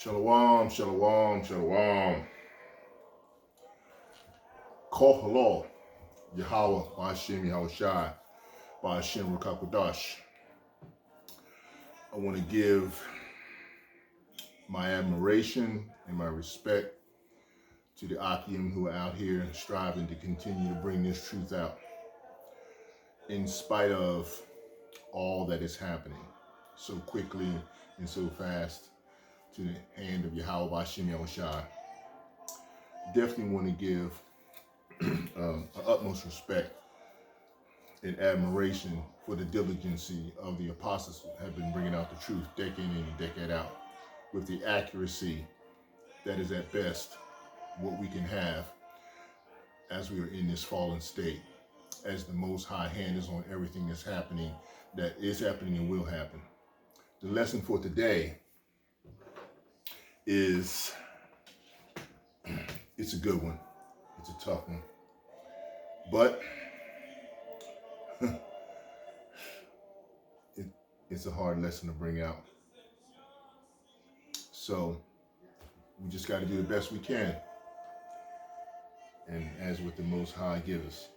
Shalom, shalom, shalom. Kalal, YAHAWAH, BAHASHAM Rawacca Qadash. I want to give my admiration and my respect to the Akim who are out here striving to continue to bring this truth out in spite of all that is happening so quickly and so fast to the hand of YAHAWASHI. Definitely want to give utmost respect and admiration for the diligency of the apostles who have been bringing out the truth decade in and decade out with the accuracy that is at best what we can have as we are in this fallen state, as the Most High hand is on everything that's happening, that is happening and will happen. The lesson for today is, it's a good one. It's a tough one. But it's a hard lesson to bring out. So we just got to do the best we can. And as with the Most High give us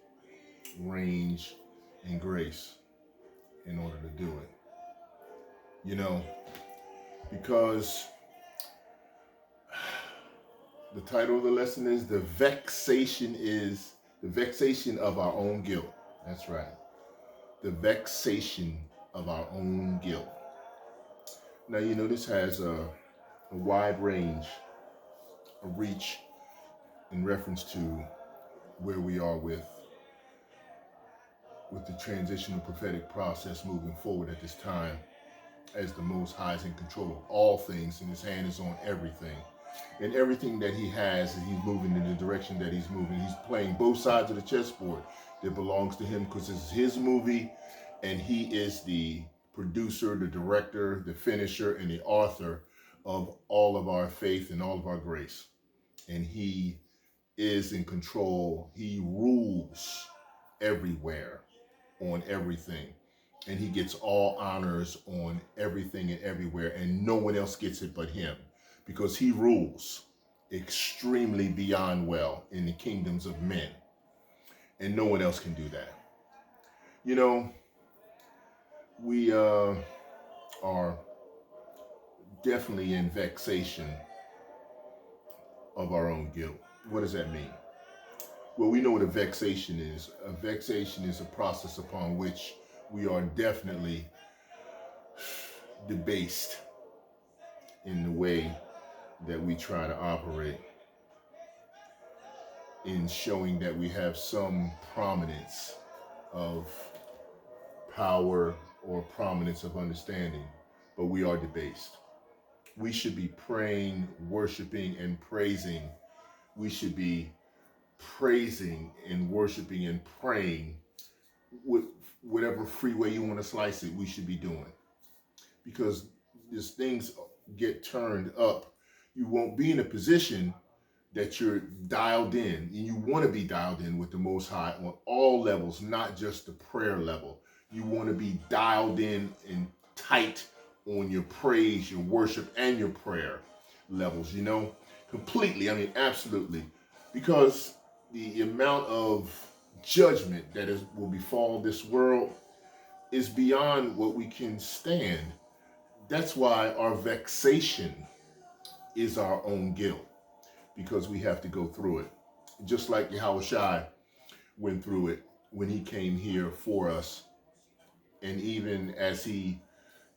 range and grace in order to do it. You know, because the title of the lesson is the vexation of our own guilt. That's right. The vexation of our own guilt. Now, you know, this has a wide range, a reach in reference to where we are with the transitional prophetic process moving forward at this time, as the Most High is in control of all things and his hand is on everything. And everything that he has, and he's moving in the direction that he's moving. He's playing both sides of the chessboard that belongs to him because it's his movie, and he is the producer, the director, the finisher, and the author of all of our faith and all of our grace. And he is in control. He rules everywhere on everything. And he gets all honors on everything and everywhere, and no one else gets it but him, because he rules extremely beyond well in the kingdoms of men, and no one else can do that. You know, we are definitely in vexation of our own guilt. What does that mean? Well, we know what a vexation is. A vexation is a process upon which we are definitely debased in the way that we try to operate, in showing that we have some prominence of power or prominence of understanding, but we are debased. We should be praying, worshiping, and praising. We should be praising and worshiping and praying with whatever free way you want to slice it, we should be doing. Because as things get turned up, you won't be in a position that you're dialed in, and you want to be dialed in with the Most High on all levels, not just the prayer level. You want to be dialed in and tight on your praise, your worship, and your prayer levels, you know, completely. I mean, absolutely. Because the amount of judgment that will befall this world is beyond what we can stand. That's why our vexation is our own guilt, because we have to go through it. Just like YAHAWASHI went through it when he came here for us. And even as he,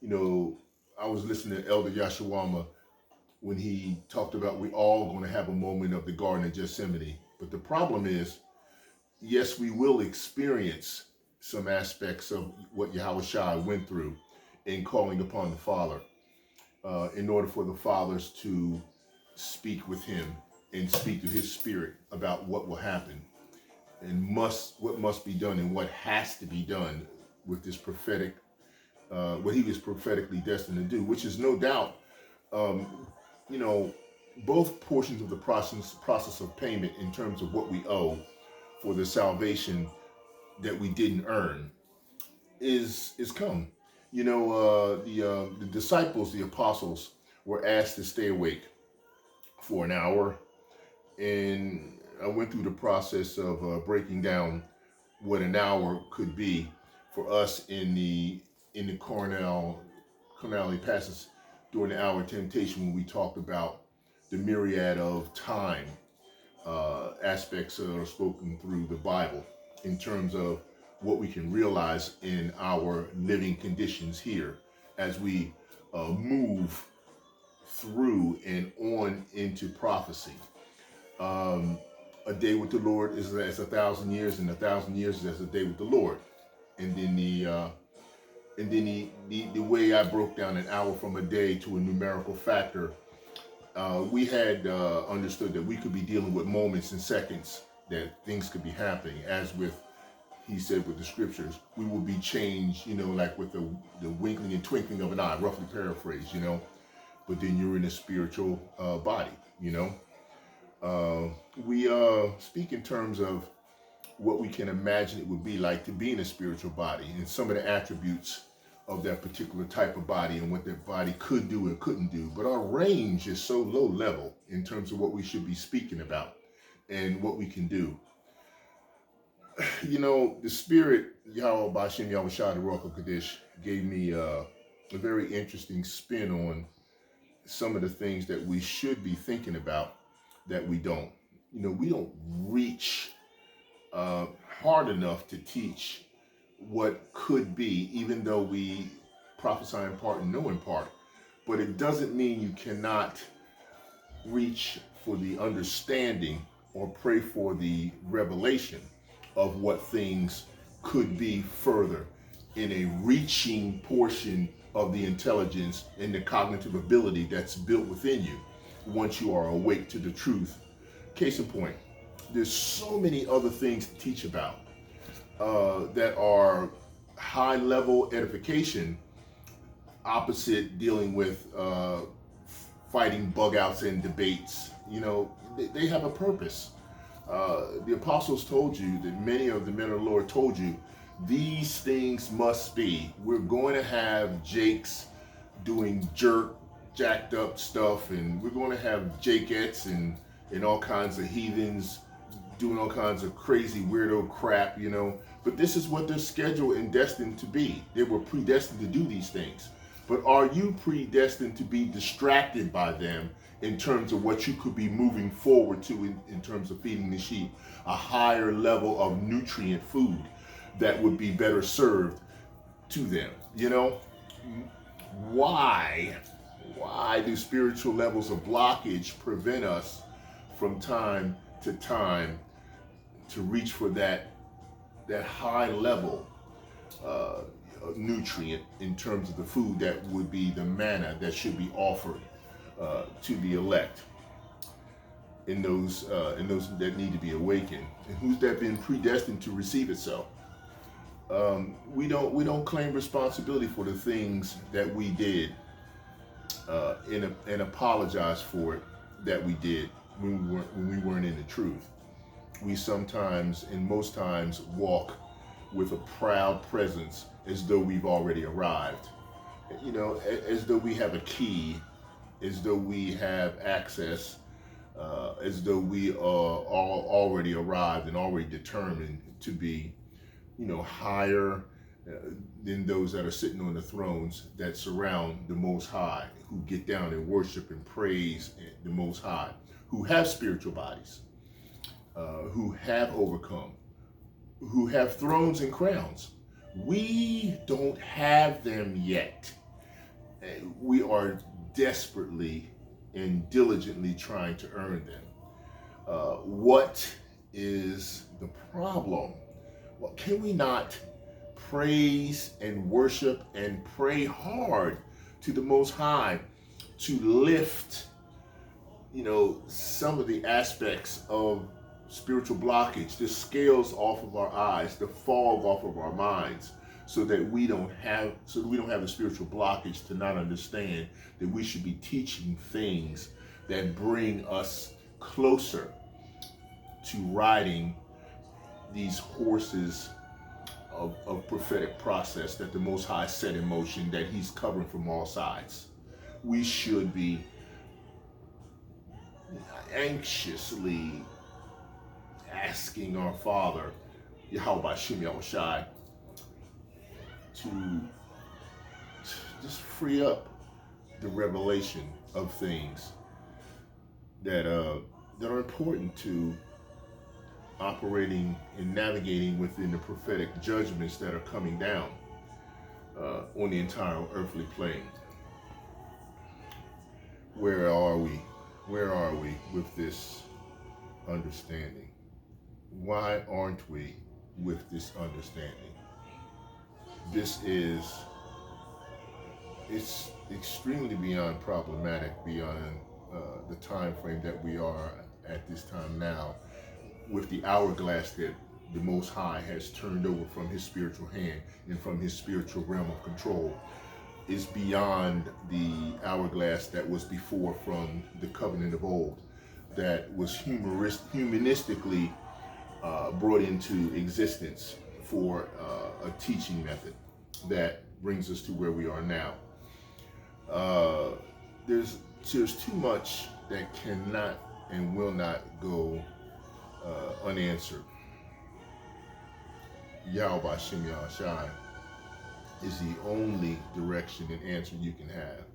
you know, I was listening to Elder Yashawama when he talked about we all going to have a moment of the Garden of Gethsemane. But the problem is, yes, we will experience some aspects of what YAHAWASHI went through in calling upon the Father, in order for the fathers to speak with him and speak to his spirit about what will happen and what must be done and what has to be done with this prophetic, what he was prophetically destined to do, which is no doubt, you know, both portions of the process of payment in terms of what we owe for the salvation that we didn't earn is come. You know, the disciples, the apostles, were asked to stay awake for an hour. And I went through the process of breaking down what an hour could be for us in the carnal passages during the hour of temptation, when we talked about the myriad of time aspects that are spoken through the Bible in terms of what we can realize in our living conditions here as we move through and on into prophecy. A day with the Lord is as 1,000 years, and 1,000 years is as a day with the Lord. And then the way I broke down an hour from a day to a numerical factor, we had understood that we could be dealing with moments and seconds, that things could be happening. As with, he said with the scriptures, we will be changed, like with the winkling and twinkling of an eye, roughly paraphrased, but then you're in a spiritual body, We speak in terms of what we can imagine it would be like to be in a spiritual body, and some of the attributes of that particular type of body and what that body could do and couldn't do. But our range is so low level in terms of what we should be speaking about and what we can do. The Spirit, YAHAWAH, BAHASHAM Rawacca Qadash, gave me a very interesting spin on some of the things that we should be thinking about that we don't. We don't reach hard enough to teach what could be, even though we prophesy in part and know in part. But it doesn't mean you cannot reach for the understanding or pray for the revelation of what things could be further in a reaching portion of the intelligence and the cognitive ability that's built within you once you are awake to the truth. Case in point, there's so many other things to teach about that are high level edification, opposite dealing with fighting bug outs and debates. They have a purpose. The apostles told you, that many of the men of the Lord told you, these things must be. We're going to have Jakes doing jacked up stuff, and we're going to have Jakeettes and all kinds of heathens doing all kinds of crazy weirdo crap, But this is what they're scheduled and destined to be. They were predestined to do these things. But are you predestined to be distracted by them in terms of what you could be moving forward to in terms of feeding the sheep? A higher level of nutrient food that would be better served to them, Why do spiritual levels of blockage prevent us from time to time to reach for that high level nutrient in terms of the food that would be the manna that should be offered to the elect, in those that need to be awakened, and who's that been predestined to receive it? So we don't claim responsibility for the things that we did and apologize for it that we did when we weren't in the truth. We sometimes, and most times, walk with a proud presence as though we've already arrived. As though we have a key, as though we have access, as though we are all already arrived and already determined to be, higher than those that are sitting on the thrones that surround the Most High, who get down and worship and praise the Most High, who have spiritual bodies, who have overcome, who have thrones and crowns. We don't have them yet. We are desperately and diligently trying to earn them. What is the problem? Well, can we not praise and worship and pray hard to the Most High to lift, some of the aspects of spiritual blockage, the scales off of our eyes, the fog off of our minds, so that we don't have a spiritual blockage to not understand that we should be teaching things that bring us closer to riding these horses of prophetic process that the Most High set in motion, that He's covering from all sides. We should be anxiously asking our Father, YAHAWASHI, to just free up the revelation of things that that are important to operating and navigating within the prophetic judgments that are coming down on the entire earthly plane. Where are we? Where are we with this understanding? Why aren't we with this understanding? It's extremely beyond problematic, beyond the time frame that we are at this time now, with the hourglass that the Most High has turned over from his spiritual hand and from his spiritual realm of control, is beyond the hourglass that was before from the covenant of old, that was humanistically brought into existence for a teaching method that brings us to where we are now. There's too much that cannot and will not go unanswered. YAHAWASHI is the only direction and answer you can have.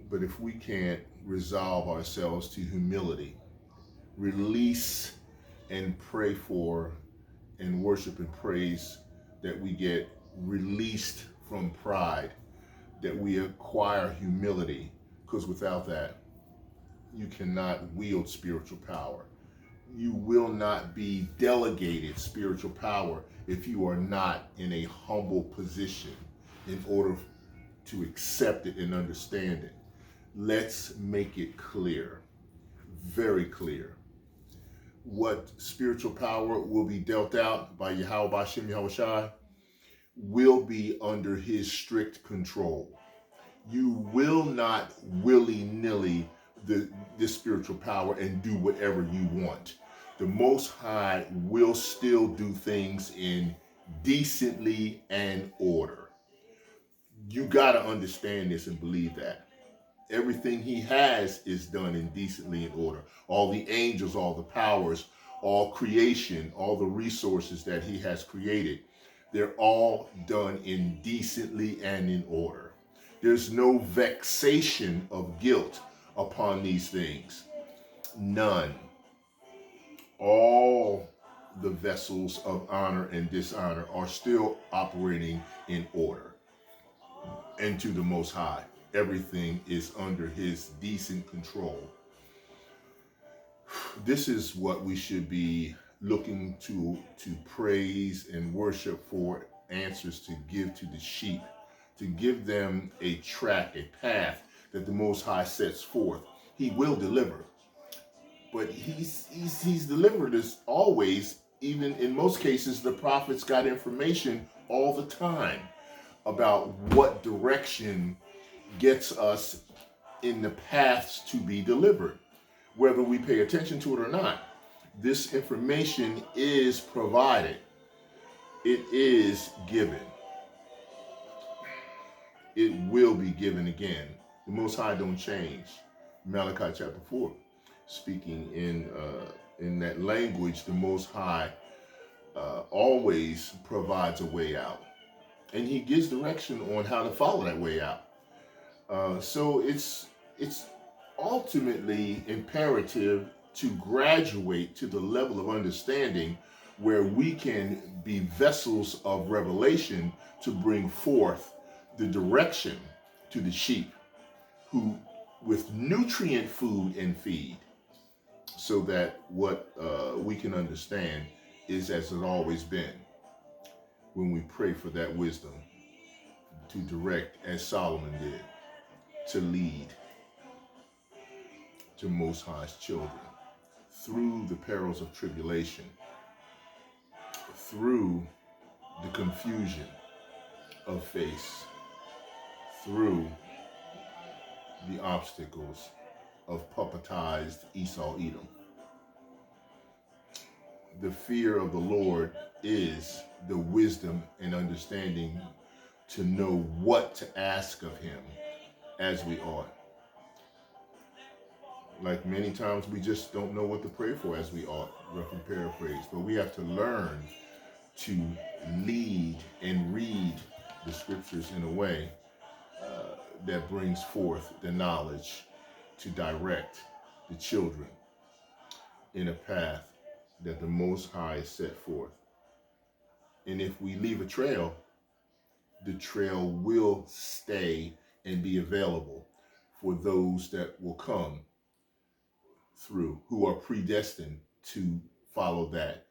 But if we can't resolve ourselves to humility, release and pray for and worship and praise, that we get released from pride, that we acquire humility, because without that, you cannot wield spiritual power. You will not be delegated spiritual power if you are not in a humble position in order to accept it and understand it. Let's make it clear, very clear. What spiritual power will be dealt out by YAHAWASHI will be under his strict control. You will not willy-nilly this spiritual power and do whatever you want. The Most High will still do things in decently and order. You got to understand this and believe that. Everything he has is done in decently and order. All the angels, all the powers, all creation, all the resources that he has created, they're all done in decently and in order. There's no vexation of guilt upon these things. None. All the vessels of honor and dishonor are still operating in order. And to the Most High, everything is under his decent control. This is what we should be looking to praise and worship for, answers to give to the sheep, to give them a track, a path that the Most High sets forth. He will deliver. But he's delivered us always. Even in most cases, the prophets got information all the time about what direction gets us in the paths to be delivered, whether we pay attention to it or not. This information is provided. It is given. It will be given again. The Most High don't change. Malachi chapter 4, speaking in that language, the Most High always provides a way out. And he gives direction on how to follow that way out. So it's ultimately imperative to graduate to the level of understanding where we can be vessels of revelation to bring forth the direction to the sheep, who with nutrient food and feed, so that what we can understand is as it always been, when we pray for that wisdom to direct as Solomon did, to lead to Most High's children through the perils of tribulation, through the confusion of face, through the obstacles of puppetized Esau Edom. The fear of the Lord is the wisdom and understanding to know what to ask of him as we ought. Like many times we just don't know what to pray for as we ought, roughly paraphrase. But we have to learn to lead and read the scriptures in a way that brings forth the knowledge to direct the children in a path that the Most High has set forth. And if we leave a trail, the trail will stay and be available for those that will come through, who are predestined to follow that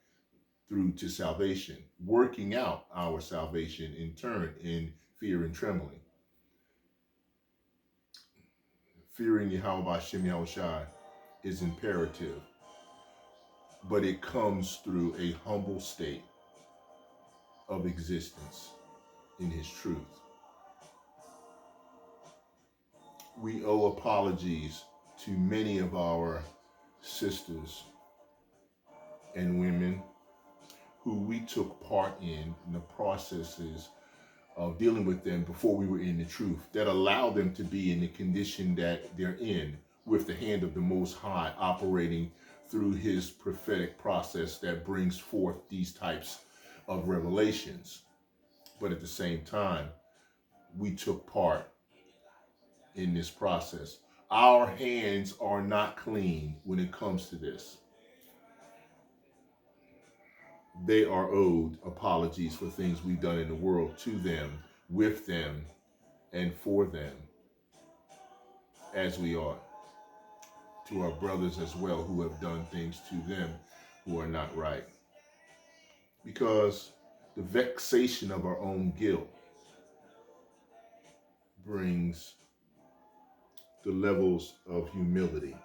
through to salvation, working out our salvation in turn in fear and trembling. Fearing YAHAWASHI is imperative, but it comes through a humble state of existence in his truth. We owe apologies to many of our sisters and women who we took part in the processes of dealing with them before we were in the truth, that allowed them to be in the condition that they're in, with the hand of the Most High operating through his prophetic process that brings forth these types of revelations. But at the same time, we took part in this process. Our hands are not clean when it comes to this. They are owed apologies for things we've done in the world to them, with them, and for them, as we are to our brothers as well who have done things to them who are not right. Because the vexation of our own guilt brings the levels of humility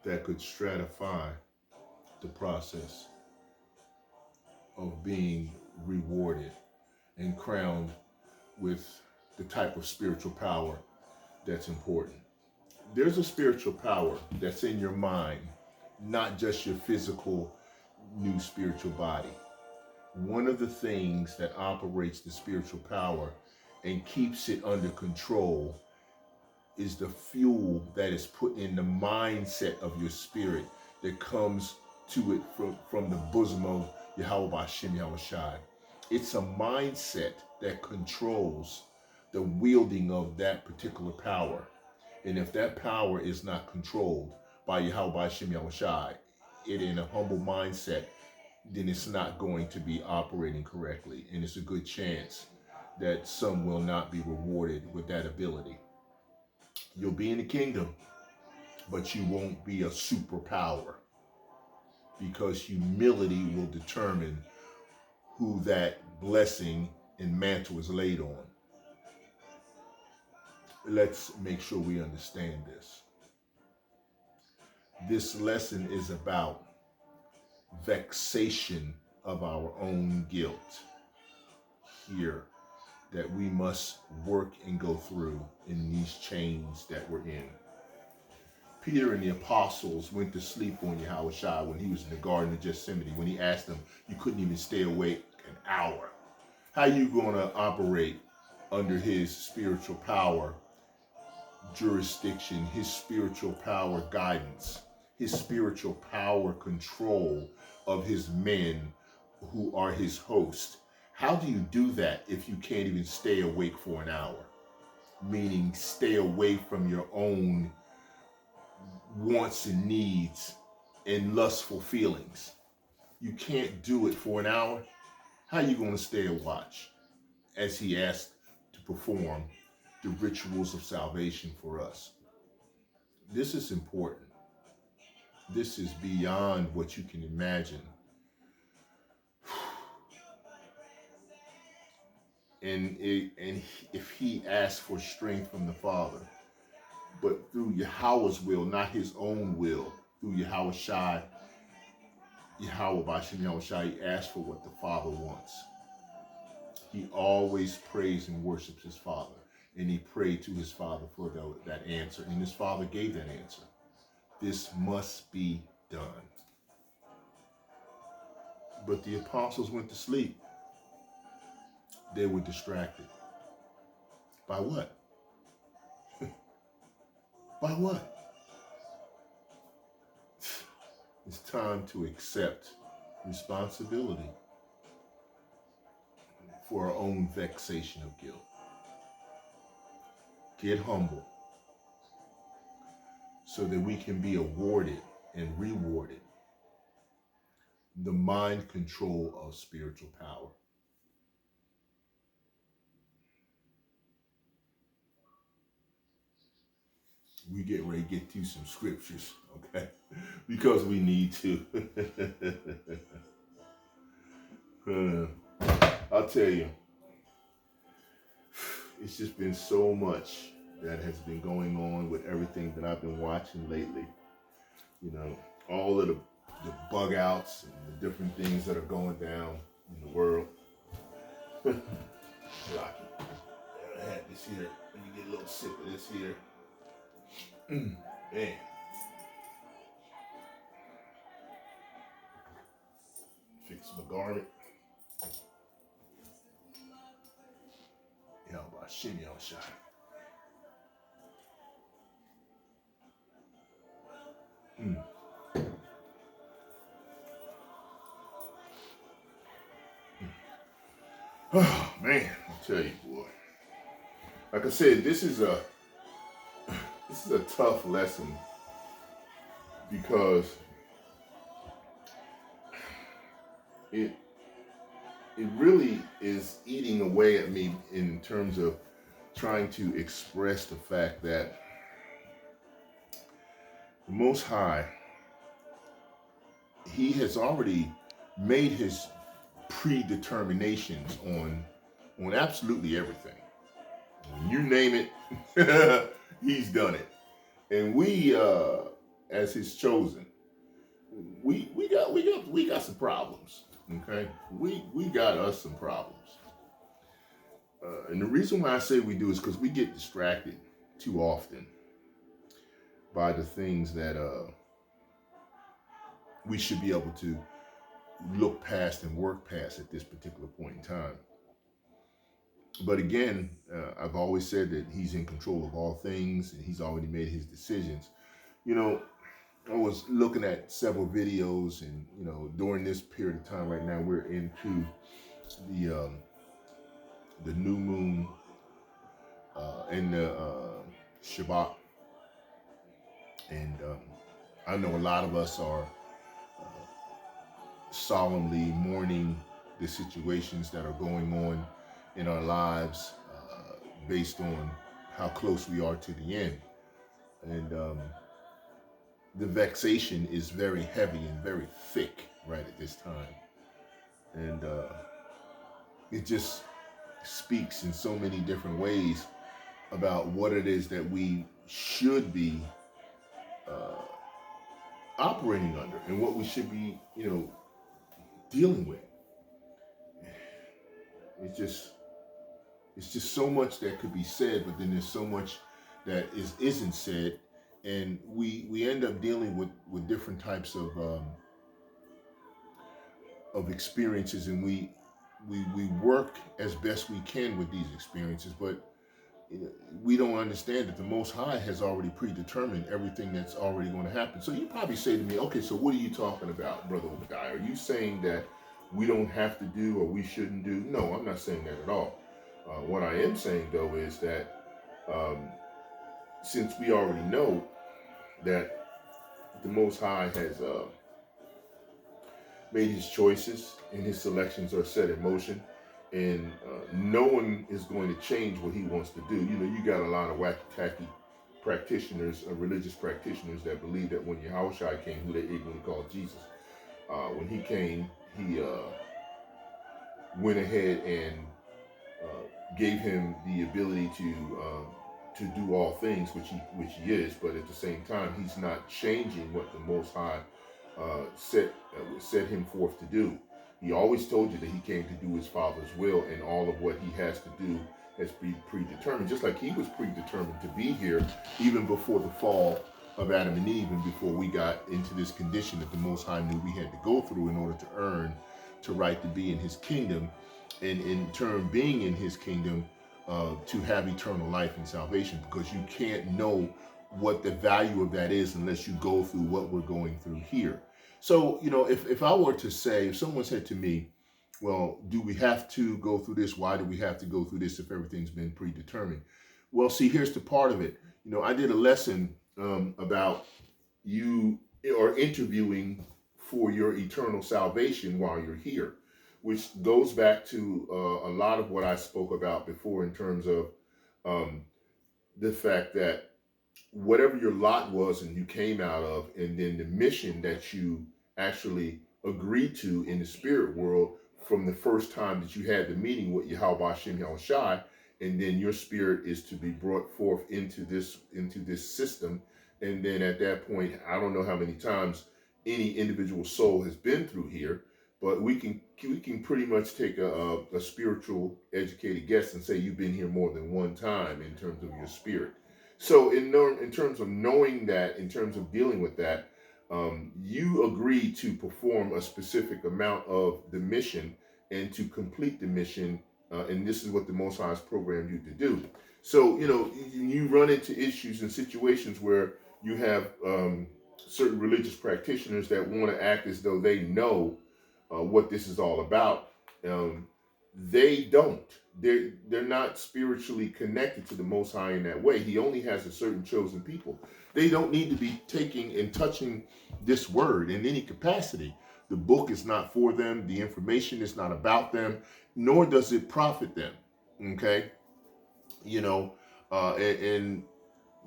that could stratify the process of being rewarded and crowned with the type of spiritual power that's important. There's a spiritual power that's in your mind, not just your physical new spiritual body. One of the things that operates the spiritual power and keeps it under control is the fuel that is put in the mindset of your spirit that comes to it from the bosom of YAHAWASHI. It's a mindset that controls the wielding of that particular power. And if that power is not controlled by YAHAWASHI, it in a humble mindset, then it's not going to be operating correctly. And it's a good chance that some will not be rewarded with that ability. You'll be in the kingdom, but you won't be a superpower, because humility will determine who that blessing and mantle is laid on. Let's make sure we understand this. This lesson is about vexation of our own guilt here that we must work and go through in these chains that we're in. Peter and the apostles went to sleep on Yahawashi when he was in the Garden of Gethsemane, when he asked them, you couldn't even stay awake an hour. How are you going to operate under his spiritual power jurisdiction, his spiritual power guidance, his spiritual power control of his men who are his host? How do you do that if you can't even stay awake for an hour? Meaning stay away from your own wants and needs and lustful feelings. You can't do it for an hour. How are you going to stay a watch as he asked to perform the rituals of salvation for us? This is important. This is beyond what you can imagine. And if he asked for strength from the Father, but through Yahweh's will, not his own will, through YAHAWASHI, YAHAWASHI, he asked for what the Father wants. He always prays and worships his Father, and he prayed to his Father for that answer, and his Father gave that answer. This must be done. But the apostles went to sleep. They were distracted. By what? By what? It's time to accept responsibility for our own vexation of guilt. Get humble so that we can be awarded and rewarded the mind control of spiritual power. We get ready to get through some scriptures, okay? Because we need to. I'll tell you, it's just been so much that has been going on with everything that I've been watching lately. You know, all of the bug outs and the different things that are going down in the world. Rocky, I had this here. Let me get a little sip of this here. Man. Fix my garment. YAHAWASHI. Oh man, I'll tell you, boy. Like I said, this is a tough lesson because it really is eating away at me in terms of trying to express the fact that the Most High, He has already made His predeterminations on absolutely everything. You name it, He's done it. And we, as His chosen, we got some problems. Okay, we got us some problems. And the reason why I say we do is because we get distracted too often by the things that we should be able to look past and work past at this particular point in time. But again, I've always said that He's in control of all things and He's already made His decisions. You know, I was looking at several videos, and you know, during this period of time right now, we're into the new moon and the Shabbat, and I know a lot of us are solemnly mourning the situations that are going on in our lives based on how close we are to the end. And the vexation is very heavy and very thick right at this time. And it just speaks in so many different ways about what it is that we should be operating under and what we should be, you know, dealing with. It's just so much that could be said, but then there's so much that isn't said, and we end up dealing with different types of experiences, and we work as best we can with these experiences, but we don't understand that the Most High has already predetermined everything that's already going to happen. So you probably say to me, okay, so what are you talking about, Brother Obadiah? Are you saying that we don't have to do or we shouldn't do? No, I'm not saying that at all. What I am saying, though, is that since we already know that the Most High has made His choices and His selections are set in motion, and no one is going to change what He wants to do. You know, you got a lot of wacky-tacky practitioners, religious practitioners that believe that when YAHAWASHI came, who they ignorantly called Jesus, when He came, He went ahead and gave Him the ability to do all things, which he is, but at the same time, He's not changing what the Most High set Him forth to do. He always told you that He came to do His Father's will, and all of what He has to do has been predetermined, just like He was predetermined to be here even before the fall of Adam and Eve, and before we got into this condition that the Most High knew we had to go through in order to earn to right to be in His kingdom, and in turn being in His kingdom, to have eternal life and salvation, because you can't know what the value of that is unless you go through what we're going through here. So, if I were to say, if someone said to me, well, do we have to go through this? Why do we have to go through this if everything's been predetermined? Well, see, here's the part of it. I did a lesson about you are interviewing for your eternal salvation while you're here, which goes back to a lot of what I spoke about before in terms of the fact that whatever your lot was and you came out of, and then the mission that you actually agreed to in the spirit world from the first time that you had the meeting with YAHAWASHI, YAHAWASHI, and then your spirit is to be brought forth into this system. And then at that point, I don't know how many times any individual soul has been through here, but we can pretty much take a spiritual educated guess and say you've been here more than one time in terms of your spirit. So in terms of knowing that, in terms of dealing with that, you agree to perform a specific amount of the mission and to complete the mission, and this is what the Most High has programmed you to do. So, you run into issues and situations where you have certain religious practitioners that want to act as though they know what this is all about. They don't. They're not spiritually connected to the Most High in that way. He only has a certain chosen people. They don't need to be taking and touching this word in any capacity. The book is not for them. The information is not about them, nor does it profit them. Okay? And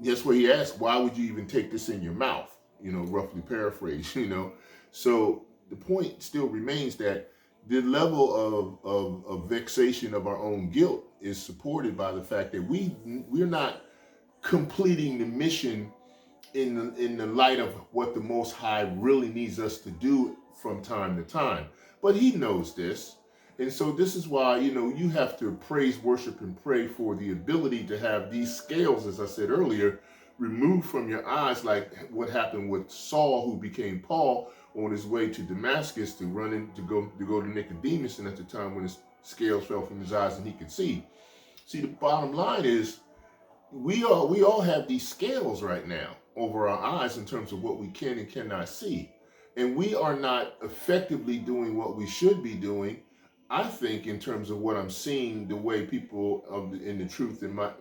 that's where he asked, why would you even take this in your mouth? Roughly paraphrase, So the point still remains that the level of vexation of our own guilt is supported by the fact that we're not completing the mission in the light of what the Most High really needs us to do from time to time. But he knows this. And so this is why, you have to praise, worship, and pray for the ability to have these scales, as I said earlier, removed from your eyes, like what happened with Saul, who became Paul, on his way to Damascus to go to Nicodemus, and at the time when his scales fell from his eyes and he could see. See, the bottom line is we all have these scales right now over our eyes in terms of what we can and cannot see. And we are not effectively doing what we should be doing, I think, in terms of what I'm seeing, the way people in the truth and my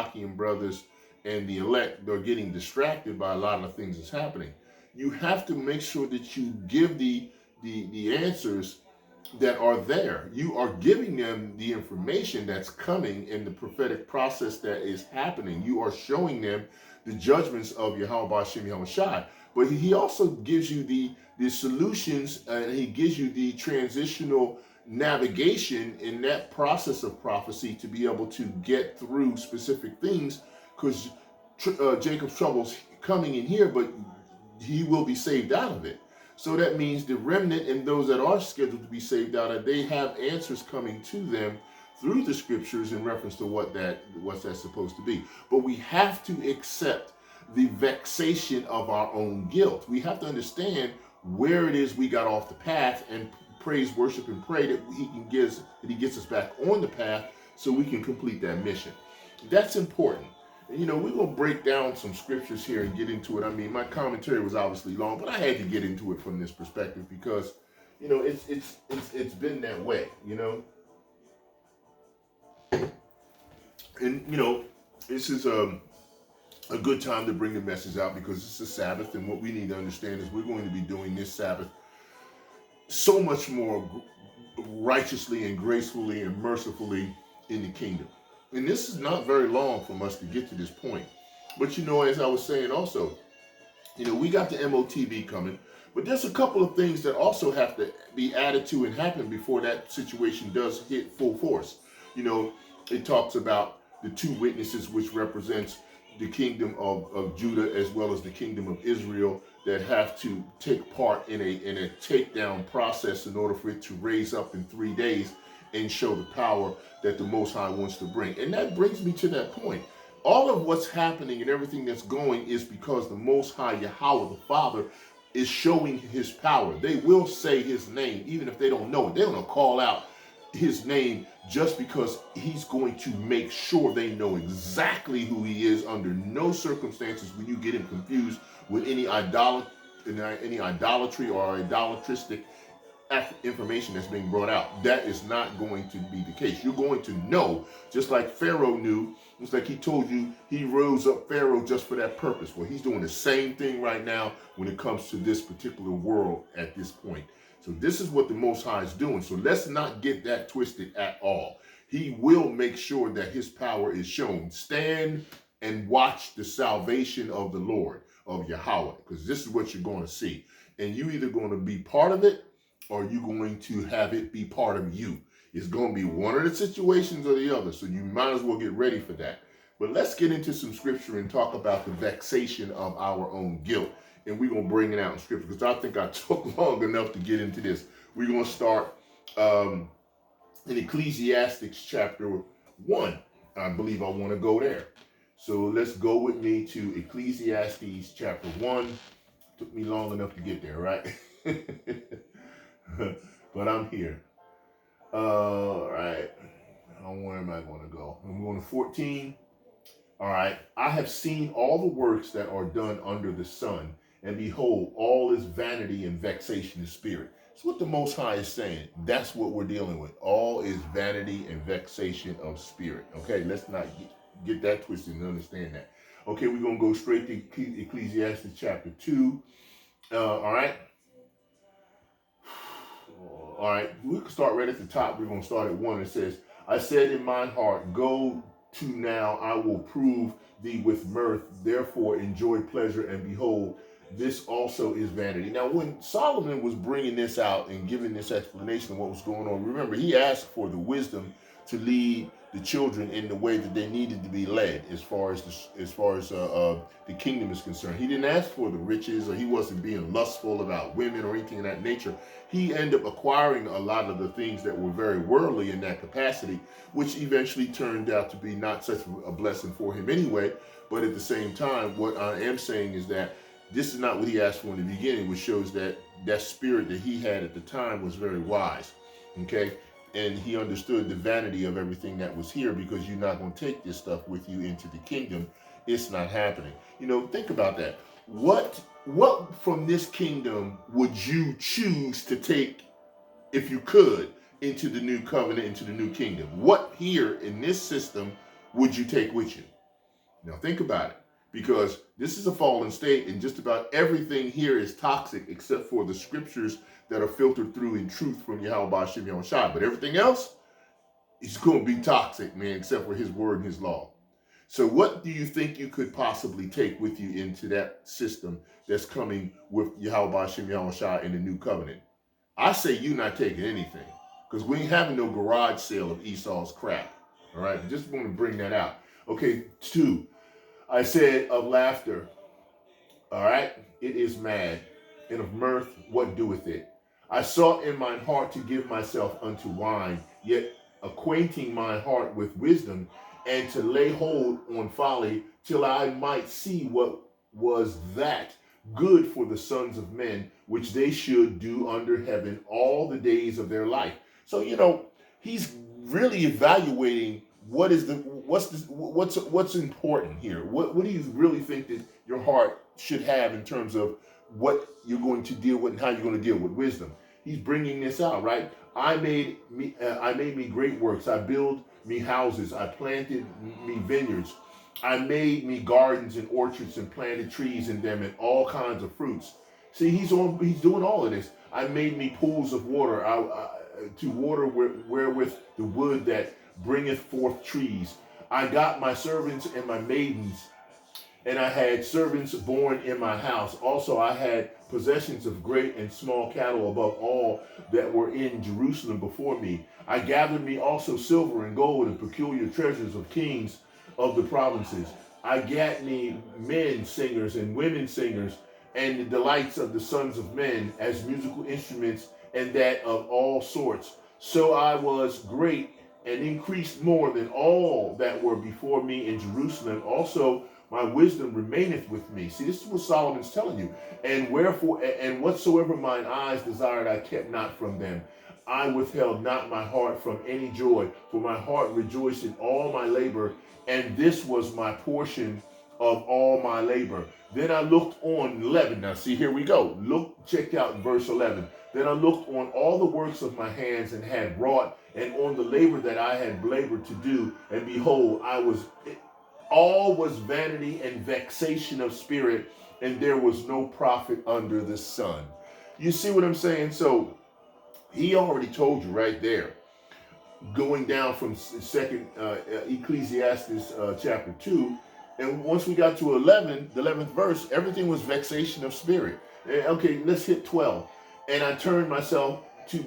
Achaean brothers and the elect are getting distracted by a lot of things that's happening. You have to make sure that you give the answers that are there. You are giving them the information that's coming in the prophetic process that is happening. You are showing them the judgments of YAHAWASHI, YAHAWASHI. But he also gives you the solutions, and he gives you the transitional navigation in that process of prophecy to be able to get through specific things, because Jacob's trouble's coming in here, but he will be saved out of it. So that means the remnant and those that are scheduled to be saved out of, they have answers coming to them through the scriptures in reference to what's that supposed to be. But we have to accept the vexation of our own guilt. We have to understand where it is we got off the path and praise, worship, and pray that he gets us back on the path so we can complete that mission. That's important. And, we're going to break down some scriptures here and get into it. I mean, my commentary was obviously long, but I had to get into it from this perspective because, it's been that way, And, this is a good time to bring the message out because it's a Sabbath, and what we need to understand is we're going to be doing this Sabbath so much more righteously and gracefully and mercifully in the kingdom. And this is not very long from us to get to this point. But as I was saying also, we got the MOTB coming, but there's a couple of things that also have to be added to and happen before that situation does hit full force. It talks about the two witnesses, which represents the kingdom of Judah as well as the kingdom of Israel, that have to take part in a takedown process in order for it to raise up in 3 days and show the power that the Most High wants to bring. And that brings me to that point. All of what's happening and everything that's going is because the Most High, Yahweh, the Father, is showing his power. They will say his name, even if they don't know it. They're going to call out his name just because he's going to make sure they know exactly who he is. Under no circumstances will you get him confused with any idolatry or idolatristic information that's being brought out. That is not going to be the case. You're going to know, just like Pharaoh knew, just like he told you he rose up Pharaoh just for that purpose. Well, he's doing the same thing right now when it comes to this particular world at this point. So this is what the Most High is doing. So let's not get that twisted at all. He will make sure that his power is shown. Stand and watch the salvation of the Lord, of Yahawah, because this is what you're going to see. And you either going to be part of it, or you're going to have it be part of you. It's going to be one of the situations or the other, so you might as well get ready for that. But let's get into some scripture and talk about the vexation of our own guilt. And we're going to bring it out in scripture, because I think I took long enough to get into this. We're going to start in Ecclesiastes chapter 1. I believe I want to go there. So let's go with me to Ecclesiastes chapter 1. Took me long enough to get there, right? But I'm here. All right. Where am I going to go? I'm going to 14. All right. I have seen all the works that are done under the sun, and behold, all is vanity and vexation of spirit. That's what the Most High is saying. That's what we're dealing with. All is vanity and vexation of spirit. Okay, let's not get that twisted and understand that. Okay, we're going to go straight to Ecclesiastes chapter 2. All right. All right, we can start right at the top. We're going to start at 1. It says, I said in mine heart, go to now, I will prove thee with mirth. Therefore enjoy pleasure, and behold, this also is vanity. Now, when Solomon was bringing this out and giving this explanation of what was going on, remember, he asked for the wisdom to lead the children in the way that they needed to be led as far as the kingdom is concerned. He didn't ask for the riches, or he wasn't being lustful about women or anything of that nature. He ended up acquiring a lot of the things that were very worldly in that capacity, which eventually turned out to be not such a blessing for him anyway. But at the same time, what I am saying is that this is not what he asked for in the beginning, which shows that that spirit that he had at the time was very wise. Okay? And he understood the vanity of everything that was here, because you're not going to take this stuff with you into the kingdom. It's not happening. You know, think about that. What from this kingdom would you choose to take, if you could, into the new covenant, into the new kingdom? What here in this system would you take with you? Now think about it, because this is a fallen state, and just about everything here is toxic except for the scriptures that are filtered through in truth from YAHAWASHI. But everything else is going to be toxic, man, except for his word and his law. So what do you think you could possibly take with you into that system that's coming with YAHAWASHI in the new covenant? I say you not taking anything, because we ain't having no garage sale of Esau's crap. All right, just want to bring that out. Okay, 2. I said of laughter, all right, it is mad, and of mirth, what doeth it? I sought in mine heart to give myself unto wine, yet acquainting my heart with wisdom, and to lay hold on folly, till I might see what was that good for the sons of men, which they should do under heaven all the days of their life. So, you know, he's really evaluating what's important here. What do you really think that your heart should have in terms of what you're going to deal with and how you're going to deal with wisdom? He's bringing this out, right? I made me great works. I built me houses. I planted me vineyards. I made me gardens and orchards, and planted trees in them, and all kinds of fruits. See, he's doing all of this. I made me pools of water to water wherewith the wood that bringeth forth trees. I got my servants and my maidens, and I had servants born in my house. Also I had possessions of great and small cattle above all that were in Jerusalem before me. I gathered me also silver and gold and peculiar treasures of kings of the provinces. I gat me men singers and women singers, and the delights of the sons of men as musical instruments, and that of all sorts. So I was great and increased more than all that were before me in Jerusalem. Also my wisdom remaineth with me. See, this is what Solomon's telling you. And wherefore, and whatsoever mine eyes desired, I kept not from them. I withheld not my heart from any joy, for my heart rejoiced in all my labor, and this was my portion of all my labor. Then I looked on 11. Now see, here we go. Check out verse 11. Then I looked on all the works of my hands and had wrought, and on the labor that I had labored to do, and behold, all was vanity and vexation of spirit, and there was no profit under the sun. You see what I'm saying? So he already told you right there, going down from second Ecclesiastes chapter 2, and once we got to 11, the 11th verse, everything was vexation of spirit. Okay, let's hit 12. And I turned myself to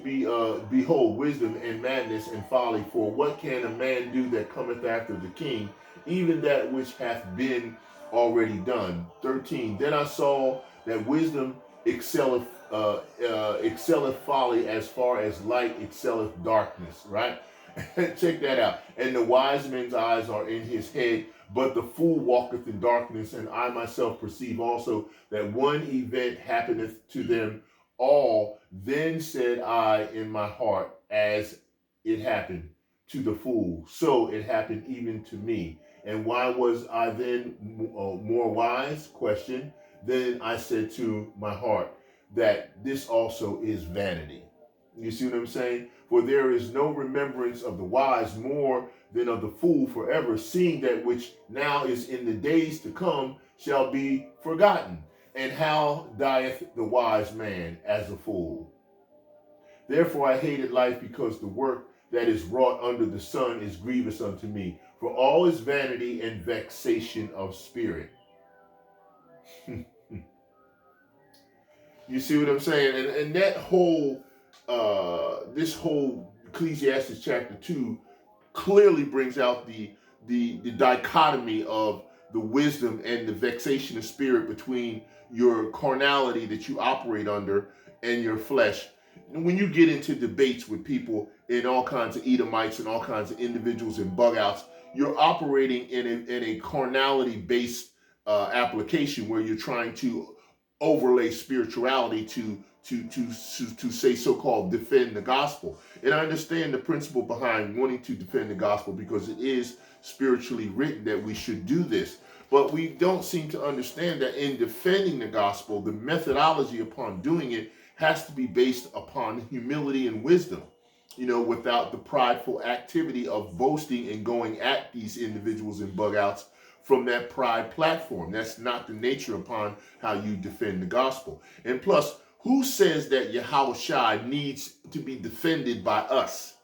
behold wisdom and madness and folly, for what can a man do that cometh after the king, even that which hath been already done? 13. Then I saw that wisdom excelleth folly, as far as light excelleth darkness, right? Check that out. And the wise man's eyes are in his head, but the fool walketh in darkness. And I myself perceive also that one event happeneth to them all. Then said I in my heart, as it happened to the fool, so it happened even to me. And why was I then more wise? Question. Then I said to my heart, that this also is vanity. You see what I'm saying? For there is no remembrance of the wise more than of the fool forever, seeing that which now is in the days to come shall be forgotten. And how dieth the wise man as a fool? Therefore I hated life, because the work that is wrought under the sun is grievous unto me. For all is vanity and vexation of spirit. You see what I'm saying? And that whole, this whole Ecclesiastes chapter 2 clearly brings out the dichotomy of the wisdom and the vexation of spirit between your carnality that you operate under and your flesh. When you get into debates with people in all kinds of Edomites and all kinds of individuals and bug outs, you're operating in a carnality-based application where you're trying to overlay spirituality to say so-called defend the gospel. And I understand the principle behind wanting to defend the gospel, because it is spiritually written that we should do this. But we don't seem to understand that in defending the gospel, the methodology upon doing it has to be based upon humility and wisdom, without the prideful activity of boasting and going at these individuals and bug outs from that pride platform. That's not the nature upon how you defend the gospel. And plus, who says that YAHAWASHI needs to be defended by us?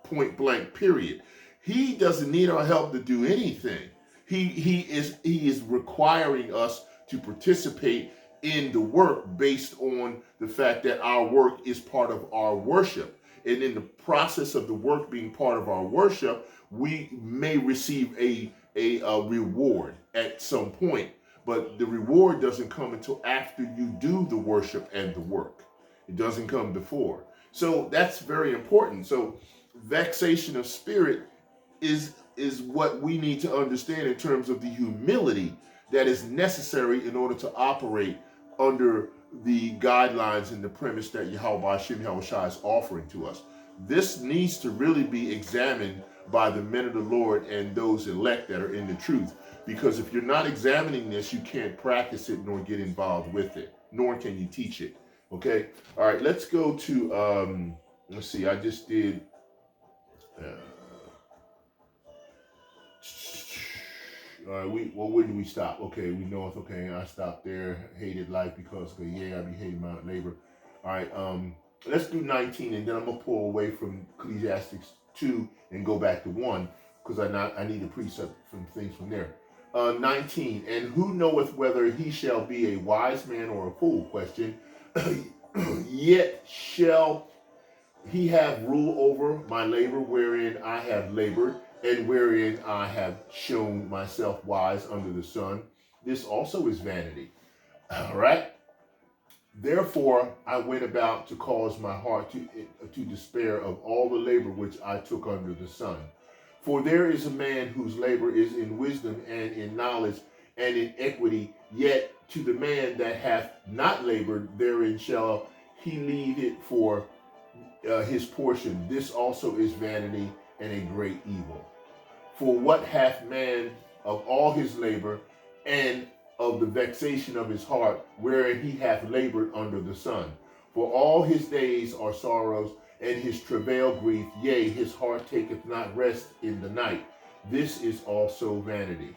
Point blank, period. He doesn't need our help to do anything. He is requiring us to participate in the work based on the fact that our work is part of our worship. And in the process of the work being part of our worship, we may receive a reward at some point, but the reward doesn't come until after you do the worship and the work. It doesn't come before. So that's very important. So vexation of spirit is what we need to understand in terms of the humility that is necessary in order to operate under the guidelines and the premise that YAHAWASHI is offering to us. This needs to really be examined by the men of the Lord and those elect that are in the truth. Because if you're not examining this, you can't practice it nor get involved with it, nor can you teach it. Okay? All right, let's go to, let's see, I just did, all right, when do we stop? Okay, we know it's okay. I stopped there. Hated life because I be hating my neighbor. All right, let's do 19, and then I'm gonna pull away from Ecclesiastes 2 and go back to 1, because I need a precept from things from there. 19, and who knoweth whether he shall be a wise man or a fool? Question. Yet shall he have rule over my labor wherein I have labored, and wherein I have shown myself wise under the sun. This also is vanity. All right. Therefore I went about to cause my heart to despair of all the labor which I took under the sun. For there is a man whose labor is in wisdom and in knowledge and in equity, yet to the man that hath not labored therein shall he leave it for his portion, this also is vanity and a great evil. For what hath man of all his labor and of the vexation of his heart, wherein he hath labored under the sun? For all his days are sorrows, and his travail grief, yea, his heart taketh not rest in the night. This is also vanity.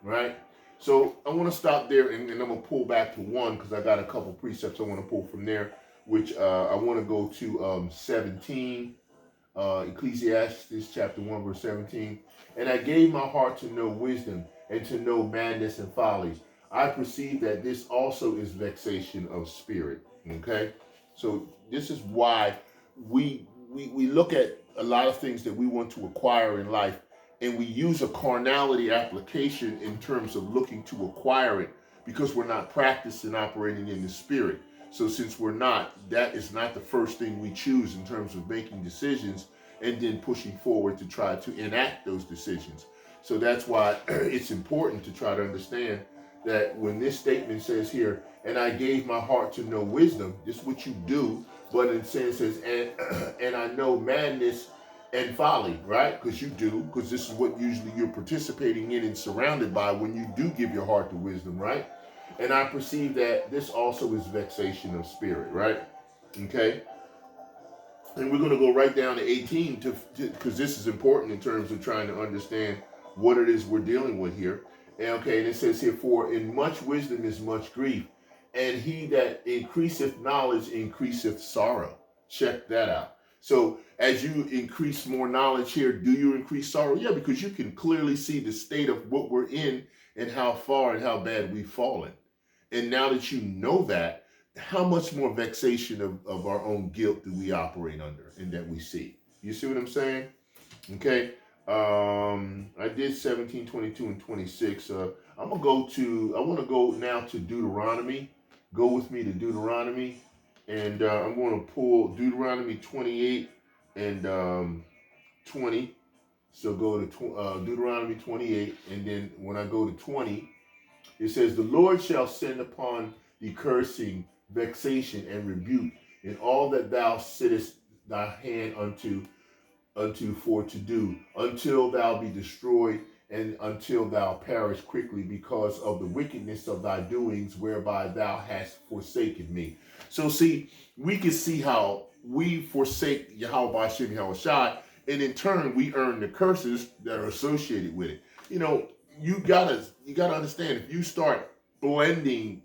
Right? So I want to stop there, and I'm going to pull back to 1 because I got a couple precepts I want to pull from there, which I want to go to 17, Ecclesiastes chapter 1, verse 17. And I gave my heart to know wisdom and to know madness and folly. I perceive that this also is vexation of spirit. Okay? So this is why we look at a lot of things that we want to acquire in life, and we use a carnality application in terms of looking to acquire it because we're not practicing operating in the spirit. So since we're not, that is not the first thing we choose in terms of making decisions and then pushing forward to try to enact those decisions. So that's why it's important to try to understand that when this statement says here, and I gave my heart to know wisdom, this is what you do, but in sense says, and I know madness and folly, right? Because you do, because this is what usually you're participating in and surrounded by when you do give your heart to wisdom, right? And I perceive that this also is vexation of spirit, right? Okay. And we're going to go right down to 18 because this is important in terms of trying to understand what it is we're dealing with here. And okay, and it says here, for in much wisdom is much grief, and he that increaseth knowledge increaseth sorrow. Check that out. So as you increase more knowledge here, do you increase sorrow? Yeah, because you can clearly see the state of what we're in and how far and how bad we've fallen. And now that you know that, how much more vexation of our own guilt do we operate under and that we see? You see what I'm saying? Okay. I did 17, 22, and 26. I want to go now to Deuteronomy. Go with me to Deuteronomy. And I'm going to pull Deuteronomy 28 and 20. So go to Deuteronomy 28. And then when I go to 20, it says, the Lord shall send upon thee cursing, vexation, and rebuke in all that thou sittest thy hand unto for to do, until thou be destroyed, and until thou perish quickly, because of the wickedness of thy doings, whereby thou hast forsaken me. So see, we can see how we forsake YAHAWASHI, YAHAWASHI, and in turn we earn the curses that are associated with it. You know, you gotta understand, if you start blending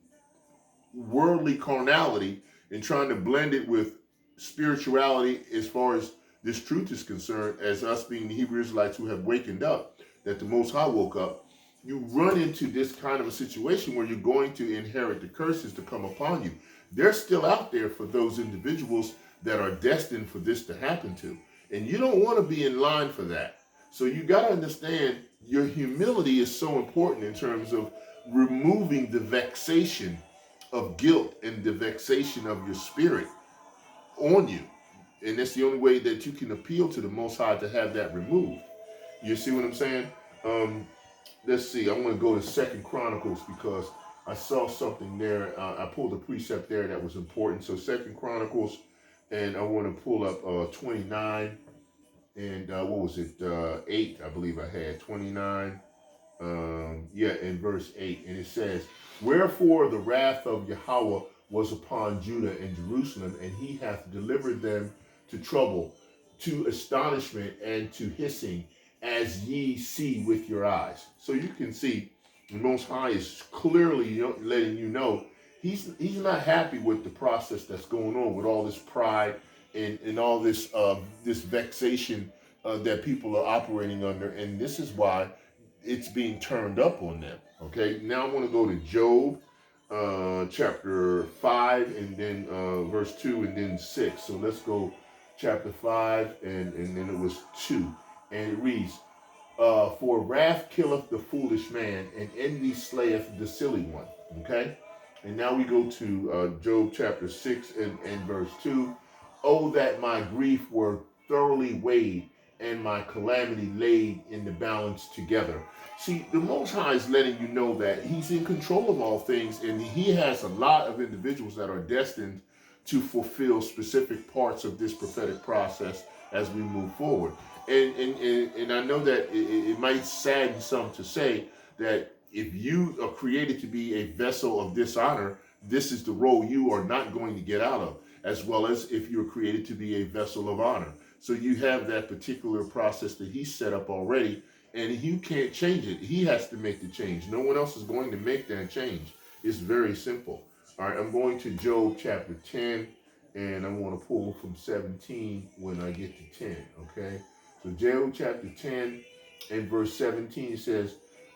worldly carnality and trying to blend it with spirituality as far as this truth is concerned, as us being the Hebrew Israelites who have wakened up, that the Most High woke up, you run into this kind of a situation where you're going to inherit the curses to come upon you. They're still out there for those individuals that are destined for this to happen to. And you don't want to be in line for that. So you got to understand your humility is so important in terms of removing the vexation of guilt and the vexation of your spirit on you. And that's the only way that you can appeal to the Most High to have that removed. You see what I'm saying? Let's see. I'm going to go to 2 Chronicles because I saw something there. I pulled a precept there that was important. So 2 Chronicles, and I want to pull up 29 and what was it? 8, I believe I had 29. In verse 8, and it says, wherefore the wrath of Yahweh was upon Judah and Jerusalem, and he hath delivered them to trouble, to astonishment, and to hissing, as ye see with your eyes. So you can see the Most High is clearly letting you know he's not happy with the process that's going on, with all this pride and all this this vexation that people are operating under, and this is why it's being turned up on them. Okay, now I want to go to Job chapter 5 and then verse 2 and then 6. So let's go chapter 5 and then it was 2. And it reads, for wrath killeth the foolish man, and envy slayeth the silly one. Okay, and now we go to Job chapter 6 and verse 2. Oh, that my grief were thoroughly weighed, and my calamity laid in the balance together. See, the Most High is letting you know that he's in control of all things, and he has a lot of individuals that are destined to fulfill specific parts of this prophetic process as we move forward. And I know that it might sadden some to say that if you are created to be a vessel of dishonor, this is the role you are not going to get out of, as well as if you're created to be a vessel of honor. So you have that particular process that he set up already, and you can't change it. He has to make the change. No one else is going to make that change. It's very simple. All right, I'm going to Job chapter 10, and I want to pull from 17 when I get to 10, okay? So Job chapter 10 and verse 17 says,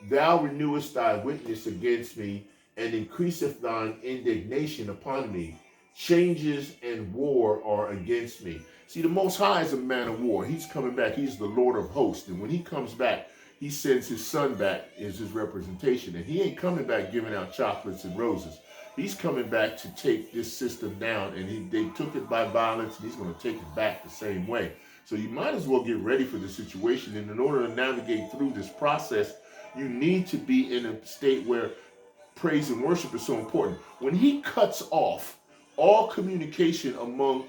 Thou renewest thy witness against me, and increaseth thine indignation upon me. Changes and war are against me. See, the Most High is a man of war. He's coming back. He's the Lord of hosts. And when he comes back, he sends his son back as his representation. And he ain't coming back giving out chocolates and roses. He's coming back to take this system down. And they took it by violence, and he's going to take it back the same way. So you might as well get ready for the situation. And in order to navigate through this process, you need to be in a state where praise and worship is so important. When he cuts off all communication among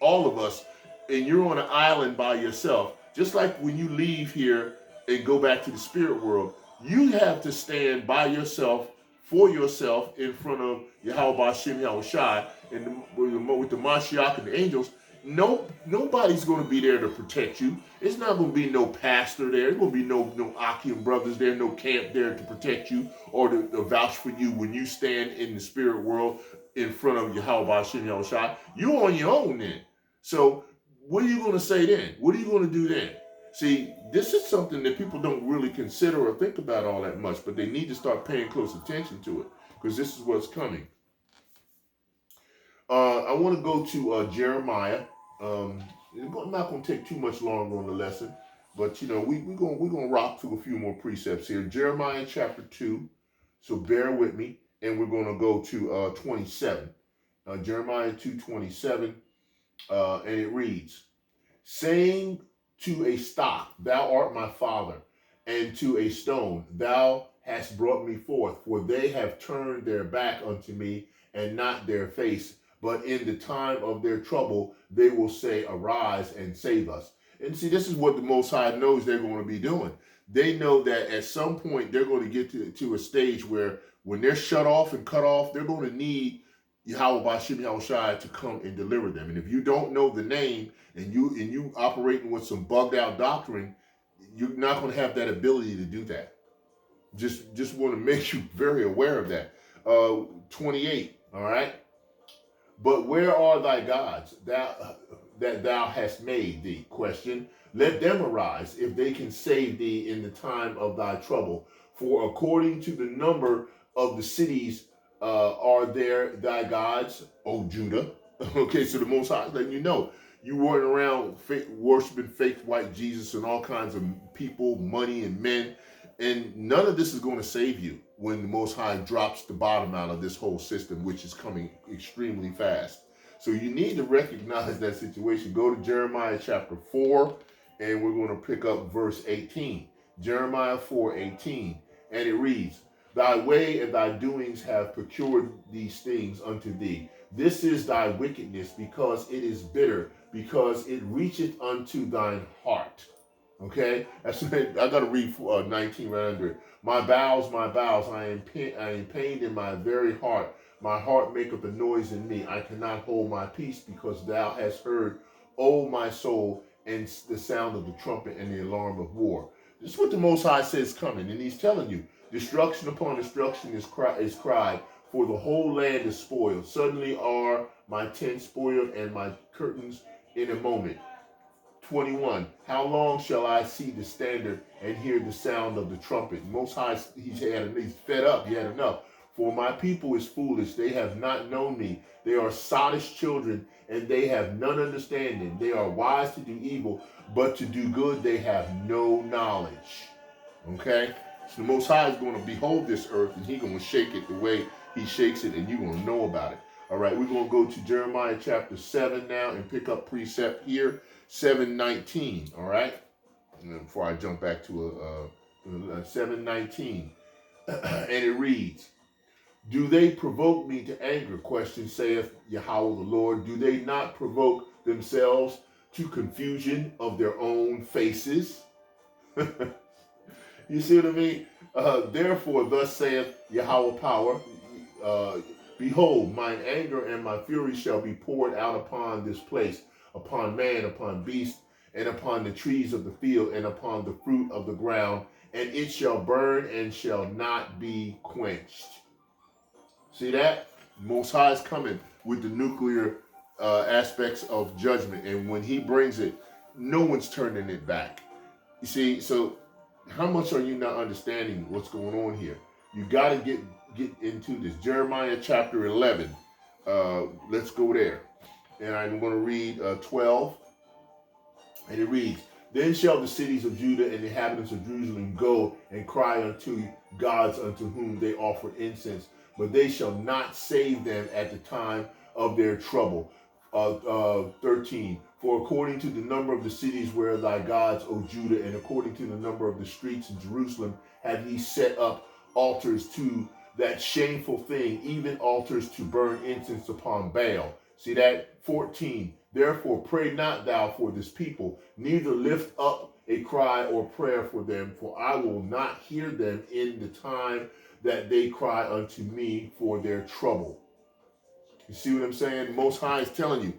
all of us, and you're on an island by yourself, just like when you leave here and go back to the spirit world, you have to stand by yourself, for yourself, in front of YAHAWASHI, YAHAWASHI, and with the Mashiach and the angels. Nobody's going to be there to protect you. It's not going to be no pastor there. There's going to be no Akim brothers there, no camp there to protect you or to vouch for you when you stand in the spirit world in front of YAHAWASHI, YAHAWASHI. You're on your own then. So what are you going to say then? What are you going to do then? See, this is something that people don't really consider or think about all that much, but they need to start paying close attention to it, because this is what's coming. I want to go to Jeremiah. I'm not going to take too much longer on the lesson, but we're going to rock through a few more precepts here. Jeremiah chapter 2, so bear with me, and we're going to go to 27. Jeremiah 2:27, and it reads, saying to a stock, Thou art my father, and to a stone, Thou hast brought me forth, for they have turned their back unto me, and not their face. But in the time of their trouble, they will say, Arise and save us. And see, this is what the Most High knows they're going to be doing. They know that at some point they're going to get to a stage where when they're shut off and cut off, they're going to need YAHAWASHI, YAHAWASHI to come and deliver them. And if you don't know the name and you operating with some bugged out doctrine, you're not going to have that ability to do that. Just want to make you very aware of that. 28, all right? But where are thy gods that thou hast made thee? Question. Let them arise, if they can save thee in the time of thy trouble. For according to the number of the cities are there thy gods, O Judah. Okay, so the Most High is letting you know. You weren't around worshiping fake white Jesus and all kinds of people, money, and men. And none of this is going to save you when the Most High drops the bottom out of this whole system, which is coming extremely fast. So you need to recognize that situation. Go to Jeremiah chapter 4, and we're going to pick up verse 18. Jeremiah 4:18, and it reads, Thy way and thy doings have procured these things unto thee. This is thy wickedness, because it is bitter, because it reacheth unto thine heart. Okay, I got to read 19 right under it. My bowels, I am pained in my very heart. My heart maketh a noise in me. I cannot hold my peace, because thou hast heard, O my soul, and the sound of the trumpet and the alarm of war. This is what the Most High says coming, and he's telling you, destruction upon destruction is cried, for the whole land is spoiled. Suddenly are my tents spoiled, and my curtains in a moment. 21, how long shall I see the standard and hear the sound of the trumpet? Most High, he's fed up, he had enough. For my people is foolish, they have not known me. They are sottish children, and they have none understanding. They are wise to do evil, but to do good they have no knowledge. Okay? So the Most High is going to behold this earth, and he's going to shake it the way he shakes it, and you're going to know about it. All right, we're going to go to Jeremiah chapter 7 now and pick up precept here. 7:19, all right? And before I jump back to 7:19, and it reads, Do they provoke me to anger? Question saith Yahweh the Lord. Do they not provoke themselves to confusion of their own faces? You see what I mean? Therefore, thus saith Yahweh power, behold, mine anger and my fury shall be poured out upon this place, upon man, upon beast, and upon the trees of the field, and upon the fruit of the ground, and it shall burn and shall not be quenched. See that? Most High is coming with the nuclear aspects of judgment, and when he brings it, no one's turning it back. You see, so how much are you not understanding what's going on here? You got to get into this. Jeremiah chapter 11. Let's go there. And I'm going to read 12. And it reads, Then shall the cities of Judah and the inhabitants of Jerusalem go and cry unto gods unto whom they offer incense, but they shall not save them at the time of their trouble. 13. For according to the number of the cities where thy gods, O Judah, and according to the number of the streets in Jerusalem, have ye set up altars to that shameful thing, even altars to burn incense upon Baal. See that? 14. Therefore pray not thou for this people, neither lift up a cry or prayer for them, for I will not hear them in the time that they cry unto me for their trouble. You see what I'm saying? Most High is telling you,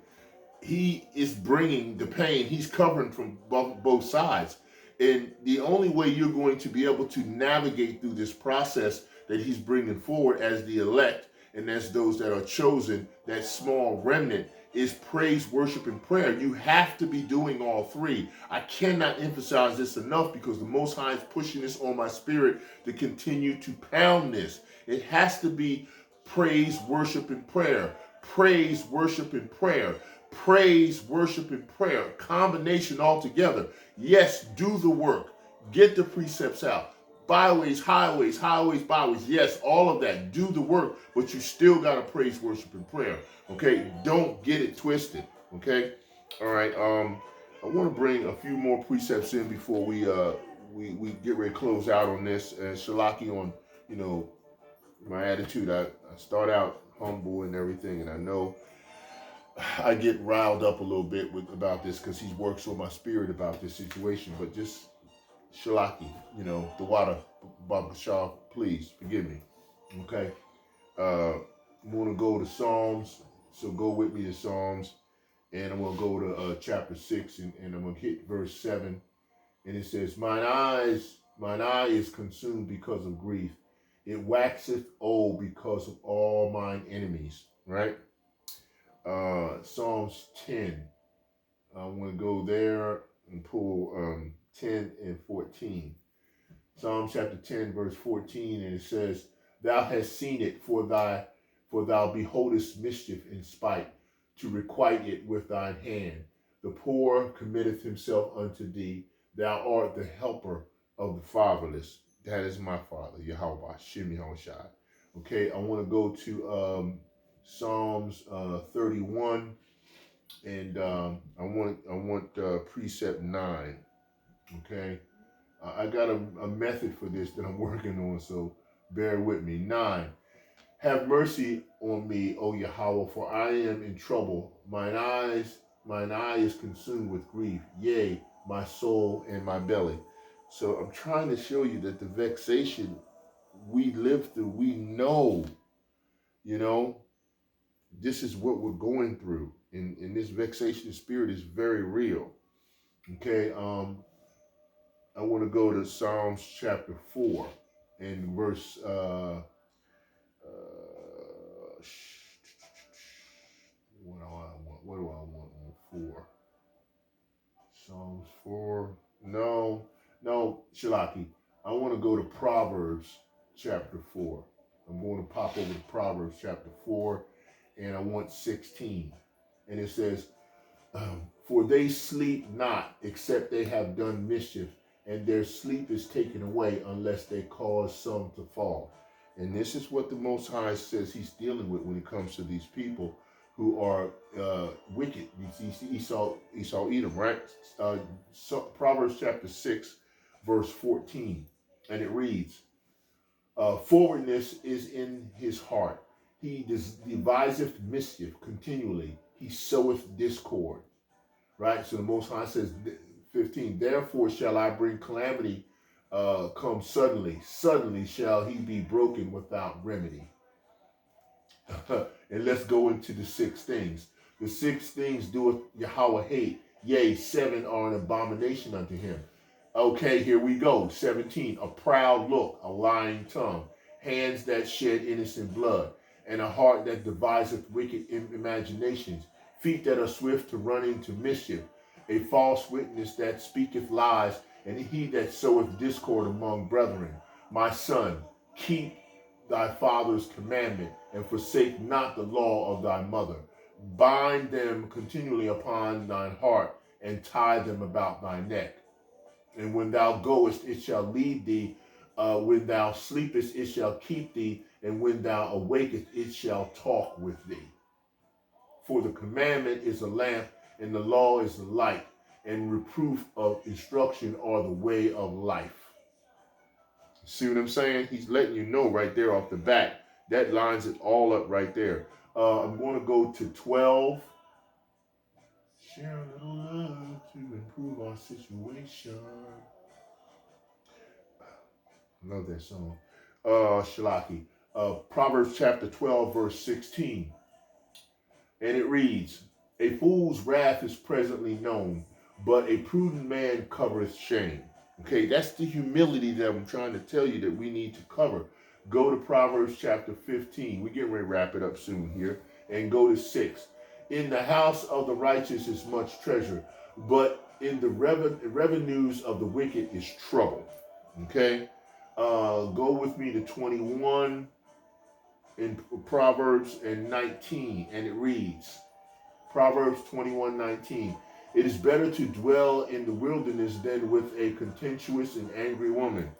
he is bringing the pain. He's covering from both sides. And the only way you're going to be able to navigate through this process that he's bringing forward as the elect and as those that are chosen, that small remnant, is praise, worship, and prayer. You have to be doing all three. I cannot emphasize this enough because the Most High is pushing this on my spirit to continue to pound this. It has to be praise, worship, and prayer. Praise, worship, and prayer. Praise, worship, and prayer. Combination all together. Yes, do the work. Get the precepts out. Byways, highways, byways. Yes, all of that. Do the work, but you still got to praise, worship, and prayer. Okay? Don't get it twisted. Okay? All right. I want to bring a few more precepts in before we get ready to close out on this. And Shalaki on, my attitude. I start out humble and everything, and I know I get riled up a little bit about this because he works on my spirit about this situation. But just Shalaki, the water, BAHASHAM, please forgive me. Okay. I'm going to go to Psalms. So go with me to Psalms. And I'm going to go to chapter 6 and I'm going to hit verse 7. And it says, Mine eye is consumed because of grief. It waxeth old because of all mine enemies. Right? Psalms 10. I'm going to go there and pull 10 and 14. Psalm chapter 10, verse 14, and it says, Thou hast seen it, for thou beholdest mischief in spite, to requite it with thine hand. The poor committeth himself unto thee. Thou art the helper of the fatherless. That is my Father, YAHAWASHI, YAHAWASHI. Okay, I want to go to Psalms 31, and I want precept 9. Okay. I got a method for this that I'm working on, so bear with me. 9. Have mercy on me, O Yahweh, for I am in trouble. Mine eye is consumed with grief, yea, my soul and my belly. So I'm trying to show you that the vexation we live through, we know, this is what we're going through. And this vexation spirit is very real. Okay, I want to go to Psalms chapter 4 and verse what do I want on 4? Psalms 4. No, Shalaki. I want to go to Proverbs chapter 4. I'm going to pop over to Proverbs chapter 4 and I want 16. And it says, For they sleep not except they have done mischief, and their sleep is taken away unless they cause some to fall. And this is what the Most High says he's dealing with when it comes to these people who are wicked. You see Esau Edom, right? Proverbs chapter 6, verse 14. And it reads, Forwardness is in his heart. He deviseth mischief continually. He soweth discord. Right? So the Most High says, 15, therefore shall I bring calamity come suddenly. Suddenly shall he be broken without remedy. And let's go into the 6 things. The 6 things doeth Yahweh hate. Yea, 7 are an abomination unto him. Okay, here we go. 17, a proud look, a lying tongue, hands that shed innocent blood, and a heart that deviseth wicked imaginations, feet that are swift to run into mischief, a false witness that speaketh lies, and he that soweth discord among brethren. My son, keep thy father's commandment, and forsake not the law of thy mother. Bind them continually upon thine heart, and tie them about thy neck. And when thou goest, it shall lead thee. When thou sleepest, it shall keep thee. And when thou awakest, it shall talk with thee. For the commandment is a lamp, and the law is the light, and reproof of instruction are the way of life. See what I'm saying? He's letting you know right there off the bat. That lines it all up right there. I'm going to go to 12. Share a little love to improve our situation. I love that song. Shalaki. Proverbs chapter 12, verse 16. And it reads, a fool's wrath is presently known, but a prudent man covereth shame. Okay, that's the humility that I'm trying to tell you that we need to cover. Go to Proverbs chapter 15. We're getting ready to wrap it up soon here. And go to 6. In the house of the righteous is much treasure, but in the revenues of the wicked is trouble. Okay? Go with me to 21 in Proverbs and 19, and it reads, Proverbs 21:19. It is better to dwell in the wilderness than with a contentious and angry woman.